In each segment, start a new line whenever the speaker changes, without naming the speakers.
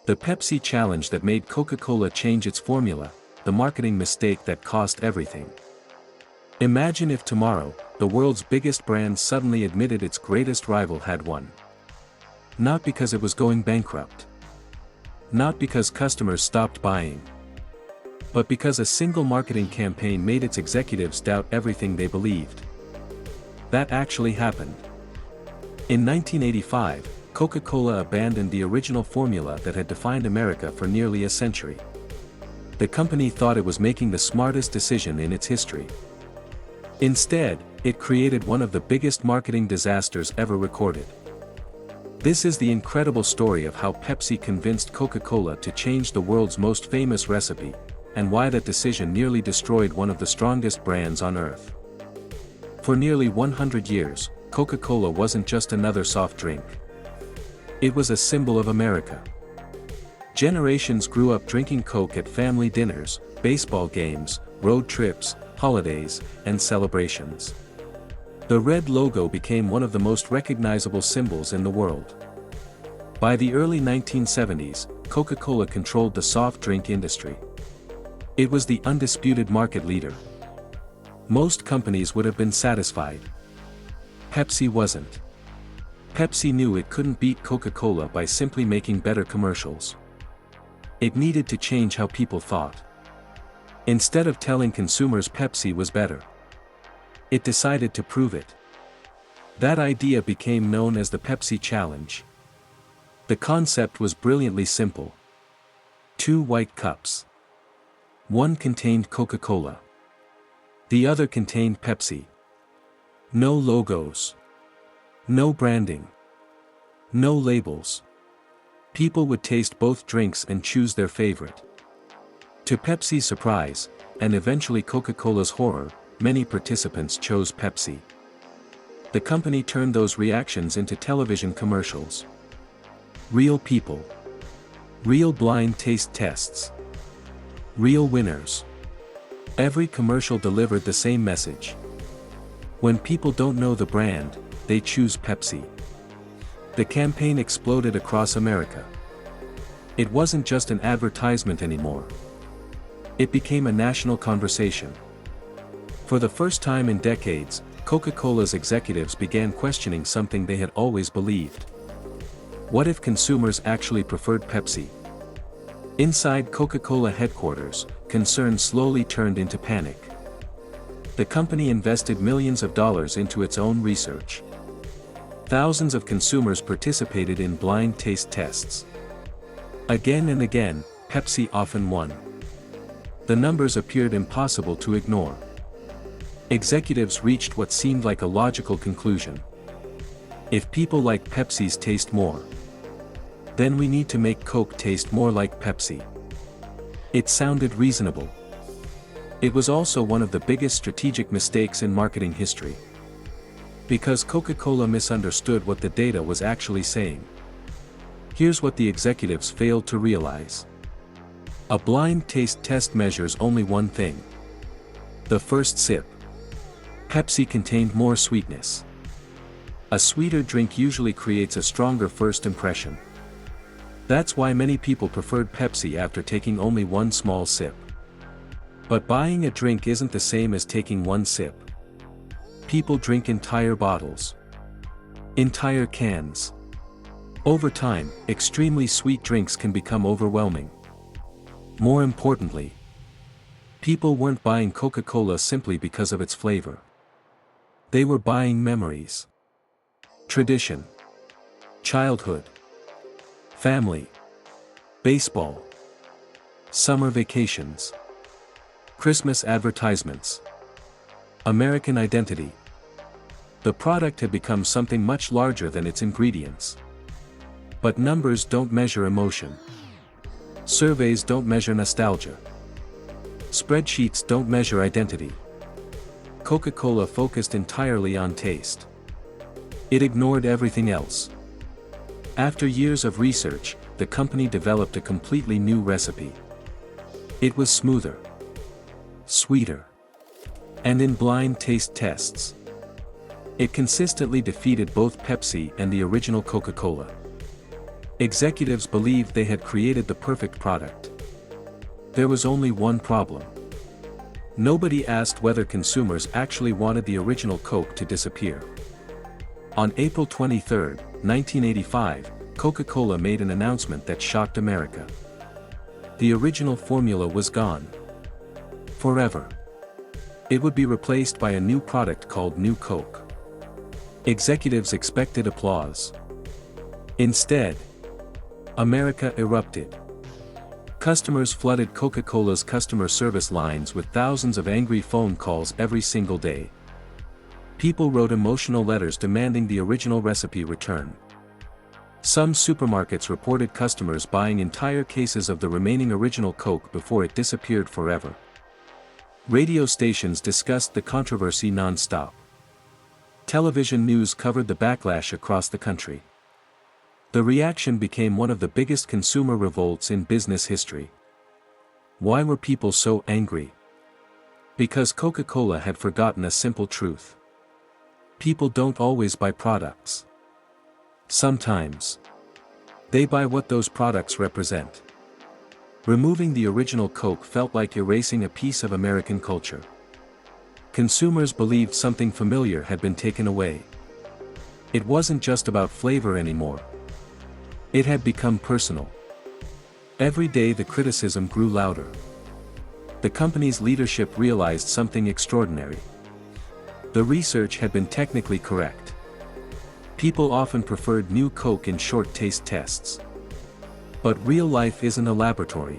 The Pepsi challenge that made Coca-Cola change its formula, the marketing mistake that cost everything. Imagine if tomorrow, the world's biggest brand suddenly admitted its greatest rival had won. Not because it was going bankrupt. Not because customers stopped buying. But because a single marketing campaign made its executives doubt everything they believed. That actually happened. In 1985, Coca-Cola abandoned the original formula that had defined America for nearly a century. The company thought it was making the smartest decision in its history. Instead, it created one of the biggest marketing disasters ever recorded. This is the incredible story of how Pepsi convinced Coca-Cola to change the world's most famous recipe, and why that decision nearly destroyed one of the strongest brands on earth. For nearly 100 years, Coca-Cola wasn't just another soft drink. It was a symbol of America. Generations grew up drinking Coke at family dinners, baseball games, road trips, holidays, and celebrations. The red logo became one of the most recognizable symbols in the world. By the early 1970s, Coca-Cola controlled the soft drink industry. It was the undisputed market leader. Most companies would have been satisfied. Pepsi wasn't. Pepsi knew it couldn't beat Coca-Cola by simply making better commercials. It needed to change how people thought. Instead of telling consumers Pepsi was better, it decided to prove it. That idea became known as the Pepsi Challenge. The concept was brilliantly simple. 2 white cups. One contained Coca-Cola. The other contained Pepsi. No logos. No branding. No labels. People would taste both drinks and choose their favorite. To Pepsi's surprise, and eventually Coca-Cola's horror, many participants chose Pepsi. The company turned those reactions into television commercials. Real people. Real blind taste tests. Real winners. Every commercial delivered the same message. When people don't know the brand, they choose Pepsi. The campaign exploded across America. It wasn't just an advertisement anymore. It became a national conversation. For the first time in decades, Coca-Cola's executives began questioning something they had always believed. What if consumers actually preferred Pepsi? Inside Coca-Cola headquarters, concern slowly turned into panic. The company invested millions of dollars into its own research. Thousands of consumers participated in blind taste tests. Again and again, Pepsi often won. The numbers appeared impossible to ignore. Executives reached what seemed like a logical conclusion. If people like Pepsi's taste more, then we need to make Coke taste more like Pepsi. It sounded reasonable. It was also one of the biggest strategic mistakes in marketing history. Because Coca-Cola misunderstood what the data was actually saying. Here's what the executives failed to realize. A blind taste test measures only one thing. The first sip. Pepsi contained more sweetness. A sweeter drink usually creates a stronger first impression. That's why many people preferred Pepsi after taking only one small sip. But buying a drink isn't the same as taking one sip. People drink entire bottles. Entire cans. Over time, extremely sweet drinks can become overwhelming. More importantly, people weren't buying Coca-Cola simply because of its flavor. They were buying memories. Tradition. Childhood. Family. Baseball. Summer vacations. Christmas advertisements. American identity. The product had become something much larger than its ingredients. But numbers don't measure emotion. Surveys don't measure nostalgia. Spreadsheets don't measure identity. Coca-Cola focused entirely on taste. It ignored everything else. After years of research, the company developed a completely new recipe. It was smoother. Sweeter. And in blind taste tests, it consistently defeated both Pepsi and the original Coca-Cola. Executives believed they had created the perfect product. There was only one problem. Nobody asked whether consumers actually wanted the original Coke to disappear. On April 23, 1985, Coca-Cola made an announcement that shocked America. The original formula was gone. Forever. It would be replaced by a new product called New Coke. Executives expected applause. Instead, America erupted. Customers flooded Coca-Cola's customer service lines with thousands of angry phone calls every single day. People wrote emotional letters demanding the original recipe return. Some supermarkets reported customers buying entire cases of the remaining original Coke before it disappeared forever. Radio stations discussed the controversy non-stop. Television news covered the backlash across the country. The reaction became one of the biggest consumer revolts in business history. Why were people so angry? Because Coca-Cola had forgotten a simple truth. People don't always buy products. Sometimes, they buy what those products represent. Removing the original Coke felt like erasing a piece of American culture. Consumers believed something familiar had been taken away. It wasn't just about flavor anymore. It had become personal. Every day the criticism grew louder. The company's leadership realized something extraordinary. The research had been technically correct. People often preferred New Coke in short taste tests. But real life isn't a laboratory.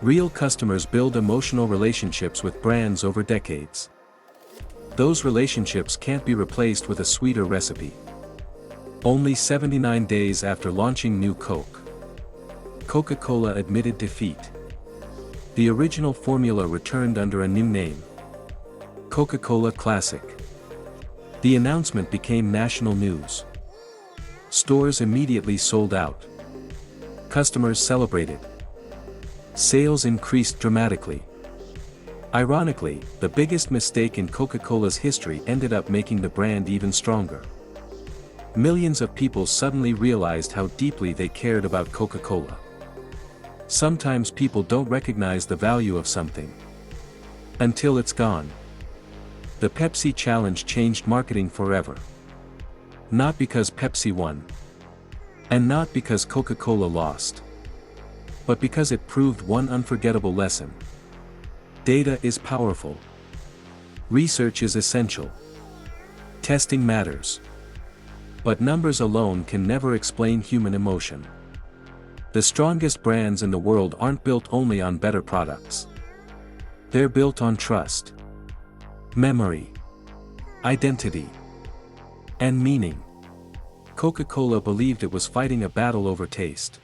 Real customers build emotional relationships with brands over decades. Those relationships can't be replaced with a sweeter recipe. Only 79 days after launching New Coke, Coca-Cola admitted defeat. The original formula returned under a new name: Coca-Cola Classic. The announcement became national news. Stores immediately sold out. Customers celebrated. Sales increased dramatically. Ironically, the biggest mistake in Coca-Cola's history ended up making the brand even stronger. Millions of people suddenly realized how deeply they cared about Coca-Cola. Sometimes people don't recognize the value of something until it's gone. The Pepsi challenge changed marketing forever. Not because Pepsi won. And not because Coca-Cola lost. But because it proved one unforgettable lesson. Data is powerful. Research is essential. Testing matters. But numbers alone can never explain human emotion. The strongest brands in the world aren't built only on better products. They're built on trust, memory, identity, and meaning. Coca-Cola believed it was fighting a battle over taste.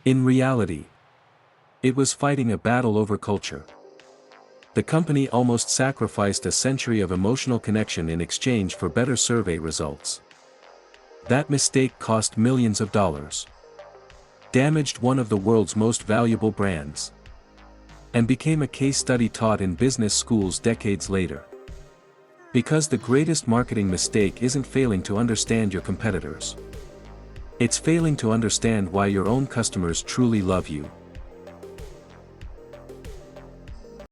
In reality, it was fighting a battle over culture. The company almost sacrificed a century of emotional connection in exchange for better survey results. That mistake cost millions of dollars. Damaged one of the world's most valuable brands. And became a case study taught in business schools decades later. Because the greatest marketing mistake isn't failing to understand your competitors. It's failing to understand why your own customers truly love you.